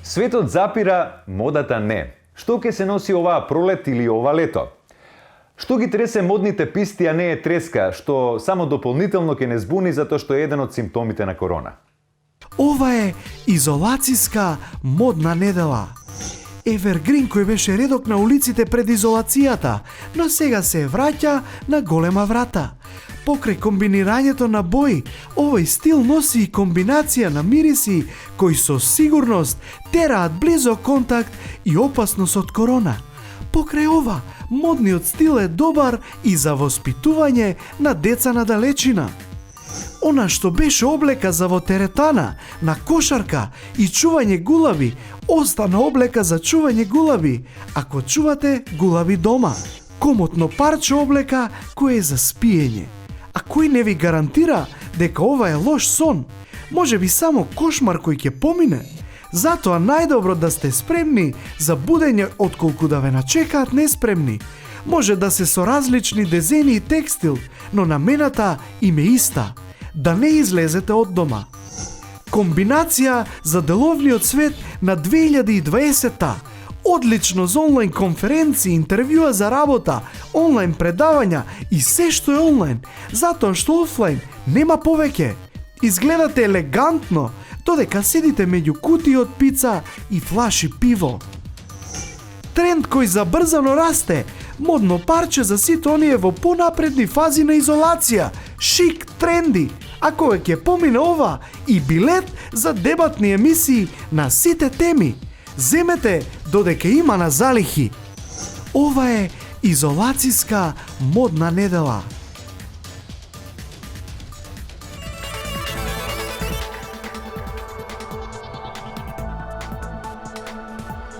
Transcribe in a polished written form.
Светот запира, модата не. Што ќе се носи оваа пролет или ова лето? Што ги тресе модните писти, а не е треска, што само дополнително ќе не збуни затоа што е еден од симптомите на корона? Ова е изолацијска модна недела. Евергрин кој беше редок на улиците пред изолацијата, но сега се враќа на голема врата. Покрај комбинирањето на бои, овој стил носи и комбинација на мириси кои со сигурност тераат близок контакт и опасност од корона. Покрај ова, модниот стил е добар и за воспитување на деца на далечина. Она што беше облека за во теретана, на кошарка и чување гулаби, остана облека за чување гулаби, ако чувате гулаби дома. Комотно парче облека кој е за спиење. А кој не ви гарантира дека ова е лош сон? Може би само кошмар кој ќе помине. Затоа најдобро да сте спремни за будење отколку да ве начекаат неспремни. Може да се со различни дезени и текстил, но намената им е иста. Да не излезете од дома. Комбинација за деловниот свет на 2020-та. Одлично за онлайн конференции, интервјуа за работа, онлайн предавања и се што е онлайн, затоа што офлайн нема повеќе. Изгледате елегантно, додека седите меѓу кутии од пица и флаши пиво. Тренд кој забрзано расте, модно парче за сите оние во понапредни фази на изолација, шик тренди, а кога ќе помине ова и билет за дебатни емисии на сите теми. Земете додека има на залихи. Ова е изолацијска модна недела.